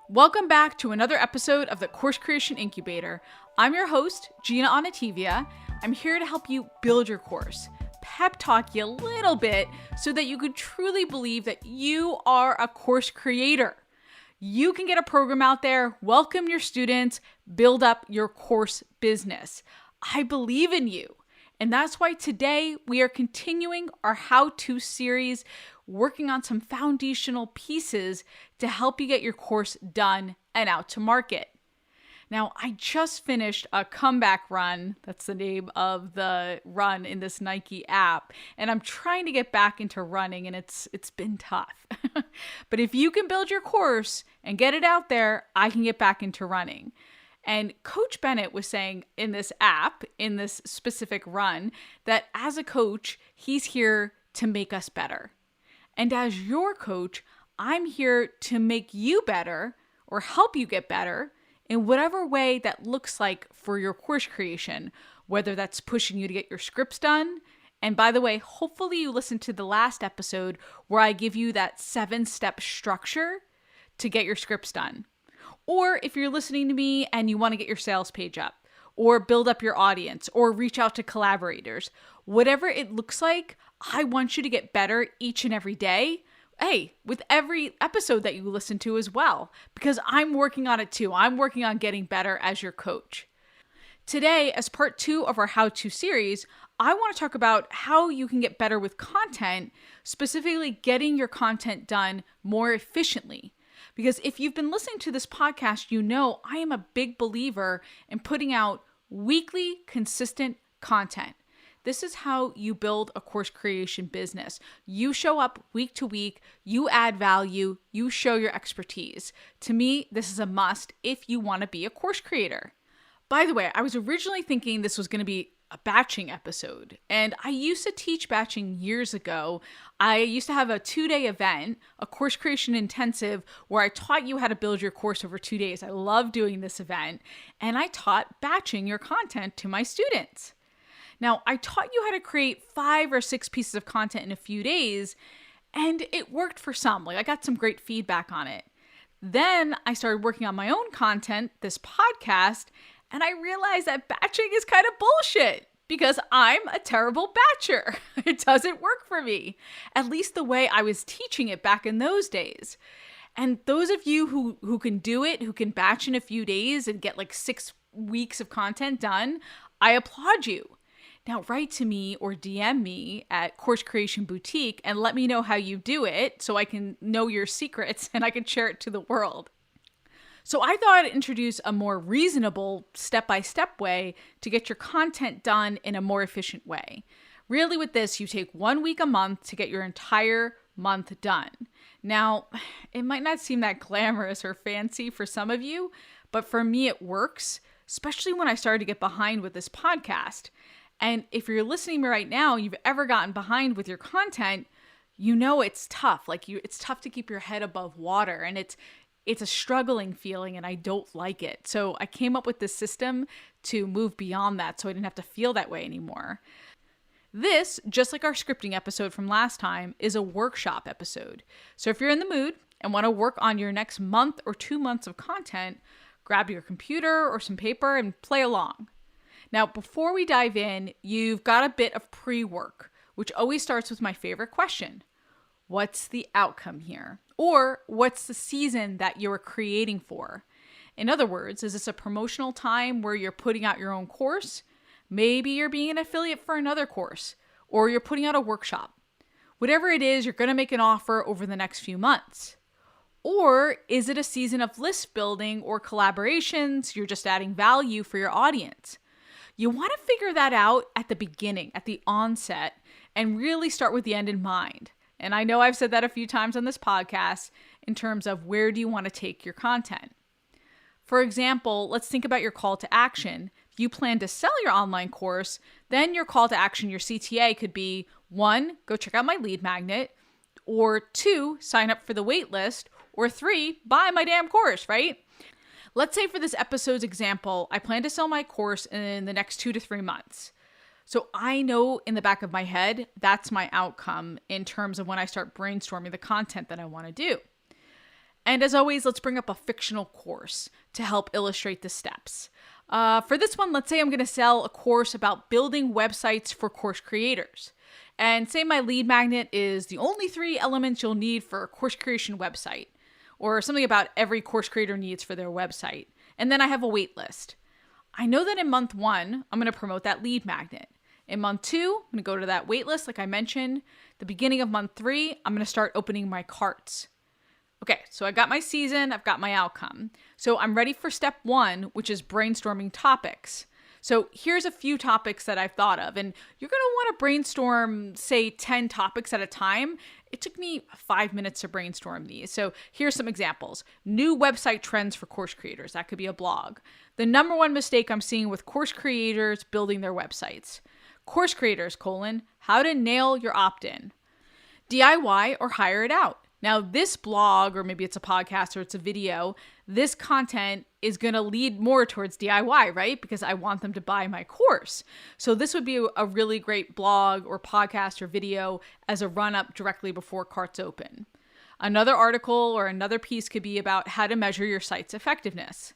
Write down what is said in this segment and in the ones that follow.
Welcome back to another episode of the Course Creation Incubator. I'm your host, Gina Onativia. I'm here to help you build your course, pep talk you a little bit so that you could truly believe that you are a course creator. You can get a program out there, welcome your students, build up your course business. I believe in you. And that's why today we are continuing our how-to series, working on some foundational pieces to help you get your course done and out to market. Now, I just finished a comeback run. That's the name of the run in this Nike app. And I'm trying to get back into running, and it's been tough. But if you can build your course and get it out there, I can get back into running. And Coach Bennett was saying in this app, in this specific run, that as a coach, he's here to make us better. And as your coach, I'm here to make you better or help you get better in whatever way that looks like for your course creation, whether that's pushing you to get your scripts done. And by the way, hopefully you listened to the last episode where I give you that 7-step structure to get your scripts done. Or if you're listening to me and you want to get your sales page up, or build up your audience, or reach out to collaborators, whatever it looks like, I want you to get better each and every day. Hey, with every episode that you listen to as well, because I'm working on it too. I'm working on getting better as your coach. Today, as part 2 of our how-to series, I want to talk about how you can get better with content, specifically getting your content done more efficiently. Because if you've been listening to this podcast, you know I am a big believer in putting out weekly, consistent content. This is how you build a course creation business. You show up week to week, you add value, you show your expertise. To me, this is a must if you want to be a course creator. By the way, I was originally thinking this was going to be a batching episode, and I used to teach batching years ago. I used to have a 2-day event, a course creation intensive, where I taught you how to build your course over 2 days. I love doing this event, and I taught batching your content to my students. Now, I taught you how to create 5 or 6 pieces of content in a few days, and it worked for some. I got some great feedback on it. Then I started working on my own content, this podcast, and I realized that batching is kind of bullshit because I'm a terrible batcher. It doesn't work for me, at least the way I was teaching it back in those days. And those of you who can do it, who can batch in a few days and get like 6 weeks of content done, I applaud you. Now write to me or DM me at Course Creation Boutique and let me know how you do it so I can know your secrets and I can share it to the world. So I thought I'd introduce a more reasonable step-by-step way to get your content done in a more efficient way. Really with this, you take 1 week a month to get your entire month done. Now, it might not seem that glamorous or fancy for some of you, but for me it works, especially when I started to get behind with this podcast. And if you're listening to me right now, you've ever gotten behind with your content, you know it's tough. It's tough to keep your head above water, and it's a struggling feeling, and I don't like it. So I came up with this system to move beyond that so I didn't have to feel that way anymore. This, just like our scripting episode from last time, is a workshop episode. So if you're in the mood and want to work on your next month or 2 months of content, grab your computer or some paper and play along. Now, before we dive in, you've got a bit of pre-work, which always starts with my favorite question. What's the outcome here? Or what's the season that you're creating for? In other words, is this a promotional time where you're putting out your own course? Maybe you're being an affiliate for another course, or you're putting out a workshop. Whatever it is, you're going to make an offer over the next few months. Or is it a season of list building or collaborations? You're just adding value for your audience. You want to figure that out at the beginning, at the onset, and really start with the end in mind. And I know I've said that a few times on this podcast in terms of where do you want to take your content. For example, let's think about your call to action. If you plan to sell your online course, then your call to action, your CTA could be 1, go check out my lead magnet, or 2, sign up for the wait list, or 3, buy my damn course, right? Let's say for this episode's example, I plan to sell my course in the next 2 to 3 months. So I know in the back of my head, that's my outcome in terms of when I start brainstorming the content that I want to do. And as always, let's bring up a fictional course to help illustrate the steps. For this one, let's say I'm going to sell a course about building websites for course creators. And say my lead magnet is the only 3 elements you'll need for a course creation website, or something about every course creator needs for their website. And then I have a wait list. I know that in month 1, I'm going to promote that lead magnet. In month 2, I'm going to go to that wait list, like I mentioned. The beginning of month 3, I'm going to start opening my carts. Okay, so I got my season, I've got my outcome. So I'm ready for step 1, which is brainstorming topics. So here's a few topics that I've thought of, and you're going to want to brainstorm, say, 10 topics at a time. It took me 5 minutes to brainstorm these. So here's some examples. New website trends for course creators. That could be a blog. The number 1 mistake I'm seeing with course creators building their websites. Course creators, how to nail your opt-in. DIY or hire it out. Now, this blog, or maybe it's a podcast or it's a video, this content is going to lead more towards DIY, right? Because I want them to buy my course. So this would be a really great blog or podcast or video as a run-up directly before carts open. Another article or another piece could be about how to measure your site's effectiveness.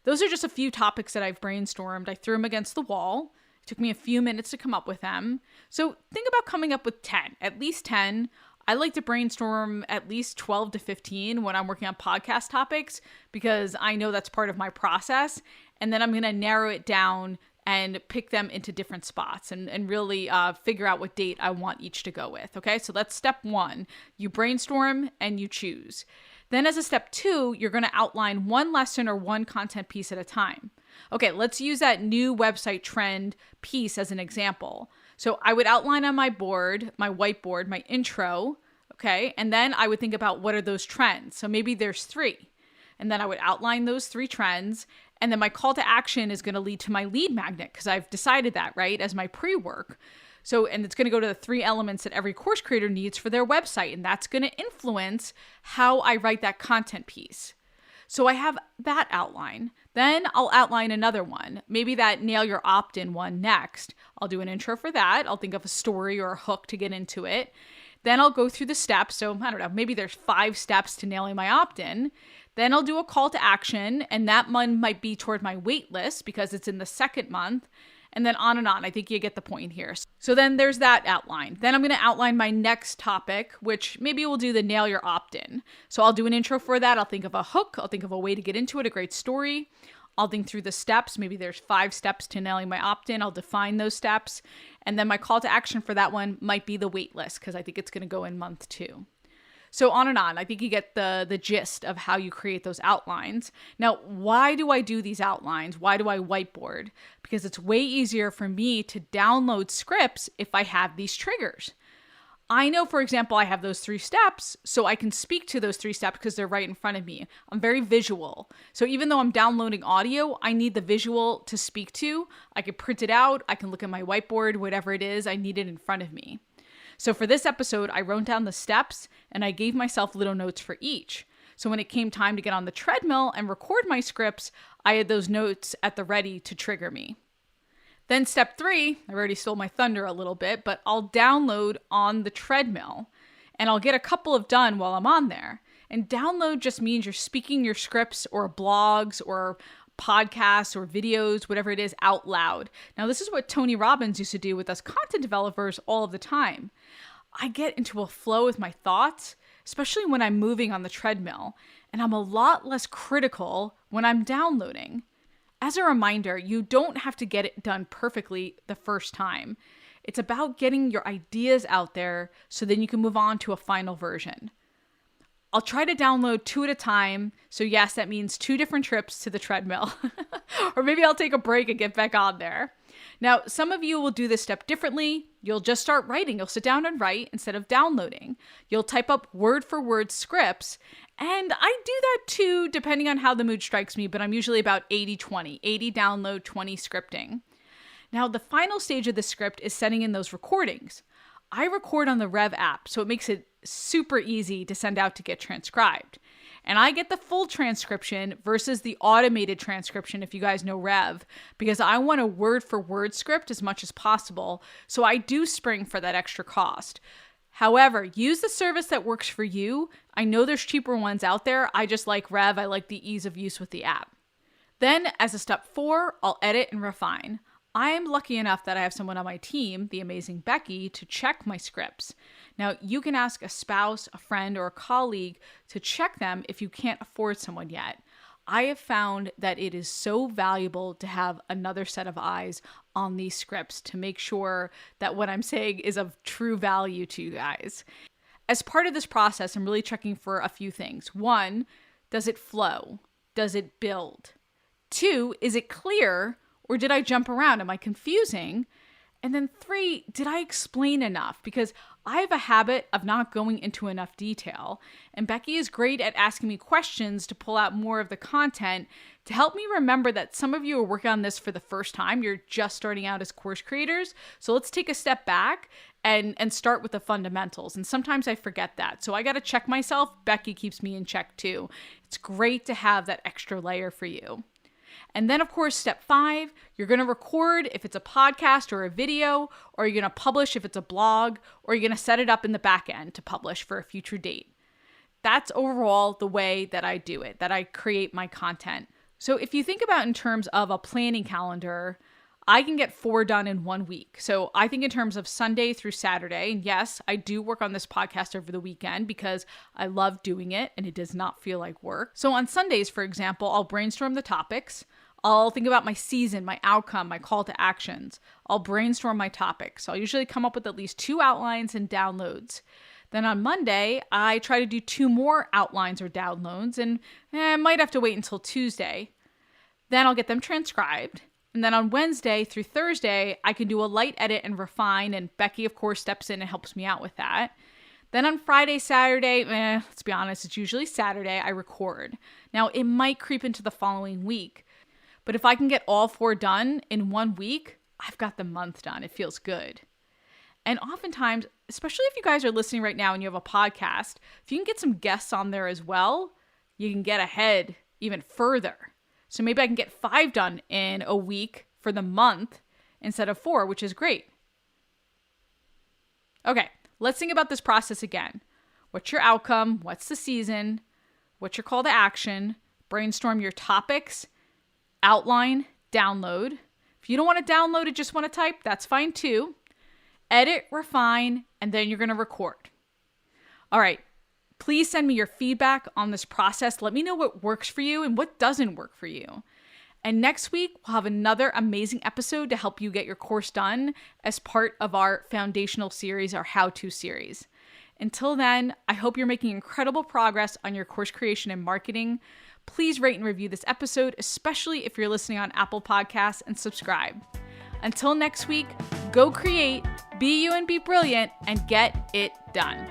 Those are just a few topics that I've brainstormed. I threw them against the wall. It took me a few minutes to come up with them. So think about coming up with 10, at least 10. I like to brainstorm at least 12 to 15 when I'm working on podcast topics because I know that's part of my process. And then I'm going to narrow it down and pick them into different spots and really figure out what date I want each to go with. Okay, so that's step 1. You brainstorm and you choose. Then as a step 2, you're going to outline one lesson or one content piece at a time. Okay, let's use that new website trend piece as an example. So I would outline on my board, my whiteboard, my intro, okay? And then I would think about what are those trends. So maybe there's 3. And then I would outline those 3 trends. And then my call to action is going to lead to my lead magnet because I've decided that, right, as my pre-work. So, and it's going to go to the 3 elements that every course creator needs for their website. And that's going to influence how I write that content piece. So I have that outline. Then I'll outline another one, maybe that nail your opt-in one next. I'll do an intro for that. I'll think of a story or a hook to get into it. Then I'll go through the steps. So I don't know, maybe there's 5 steps to nailing my opt-in. Then I'll do a call to action, and that one might be toward my wait list because it's in the 2nd month. And then on and on. I think you get the point here. So then there's that outline. Then I'm going to outline my next topic, which maybe we'll do the nail your opt-in. So I'll do an intro for that. I'll think of a hook. I'll think of a way to get into it, a great story. I'll think through the steps. Maybe there's 5 steps to nailing my opt-in. I'll define those steps. And then my call to action for that one might be the wait list because I think it's going to go in month 2. So on and on. I think you get the gist of how you create those outlines. Now, why do I do these outlines? Why do I whiteboard? Because it's way easier for me to download scripts if I have these triggers. I know, for example, I have those 3 steps, so I can speak to those 3 steps because they're right in front of me. I'm very visual. So even though I'm downloading audio, I need the visual to speak to. I can print it out. I can look at my whiteboard, whatever it is, I need it in front of me. So for this episode, I wrote down the steps and I gave myself little notes for each. So when it came time to get on the treadmill and record my scripts, I had those notes at the ready to trigger me. Then step 3, I already stole my thunder a little bit, but I'll download on the treadmill and I'll get a couple of done while I'm on there. And download just means you're speaking your scripts or blogs or podcasts or videos, whatever it is, out loud. Now, this is what Tony Robbins used to do with us content developers all of the time. I get into a flow with my thoughts, especially when I'm moving on the treadmill, and I'm a lot less critical when I'm downloading. As a reminder, you don't have to get it done perfectly the first time. It's about getting your ideas out there so then you can move on to a final version. I'll try to download 2 at a time. So yes, that means 2 different trips to the treadmill. Or maybe I'll take a break and get back on there. Now, some of you will do this step differently. You'll just start writing. You'll sit down and write instead of downloading. You'll type up word for word scripts. And I do that too, depending on how the mood strikes me, but I'm usually about 80-20. 80 download, 20 scripting. Now, the final stage of the script is sending in those recordings. I record on the Rev app, so it makes it super easy to send out to get transcribed. And I get the full transcription versus the automated transcription, if you guys know Rev, because I want a word for word script as much as possible. So I do spring for that extra cost. However, use the service that works for you. I know there's cheaper ones out there. I just like Rev. I like the ease of use with the app. Then as a step 4, I'll edit and refine. I am lucky enough that I have someone on my team, the amazing Becky, to check my scripts. Now, you can ask a spouse, a friend, or a colleague to check them if you can't afford someone yet. I have found that it is so valuable to have another set of eyes on these scripts to make sure that what I'm saying is of true value to you guys. As part of this process, I'm really checking for a few things. 1, does it flow? Does it build? 2, is it clear, or did I jump around? Am I confusing? And then 3, did I explain enough? Because I have a habit of not going into enough detail, and Becky is great at asking me questions to pull out more of the content to help me remember that some of you are working on this for the first time. You're just starting out as course creators. So let's take a step back and start with the fundamentals. And sometimes I forget that. So I got to check myself. Becky keeps me in check too. It's great to have that extra layer for you. And then, of course, step 5, you're going to record if it's a podcast or a video, or you're going to publish if it's a blog, or you're going to set it up in the back end to publish for a future date. That's overall the way that I do it, that I create my content. So if you think about in terms of a planning calendar, I can get 4 done in 1 week. So I think in terms of Sunday through Saturday, and yes, I do work on this podcast over the weekend because I love doing it and it does not feel like work. So on Sundays, for example, I'll brainstorm the topics. I'll think about my season, my outcome, my call to actions. I'll brainstorm my topics. I'll usually come up with at least 2 outlines and downloads. Then on Monday, I try to do 2 more outlines or downloads, and I might have to wait until Tuesday. Then I'll get them transcribed. And then on Wednesday through Thursday, I can do a light edit and refine, and Becky, of course, steps in and helps me out with that. Then on Friday, Saturday, let's be honest, it's usually Saturday, I record. Now, it might creep into the following week, but if I can get all 4 done in 1 week, I've got the month done. It feels good. And oftentimes, especially if you guys are listening right now and you have a podcast, if you can get some guests on there as well, you can get ahead even further. So maybe I can get 5 done in a week for the month instead of 4, which is great. Okay, let's think about this process again. What's your outcome? What's the season? What's your call to action? Brainstorm your topics, outline, download. If you don't want to download it, just want to type, that's fine too. Edit, refine, and then you're going to record. All right. Please send me your feedback on this process. Let me know what works for you and what doesn't work for you. And next week, we'll have another amazing episode to help you get your course done as part of our foundational series, our how-to series. Until then, I hope you're making incredible progress on your course creation and marketing. Please rate and review this episode, especially if you're listening on Apple Podcasts, and subscribe. Until next week, go create, be you and be brilliant, and get it done.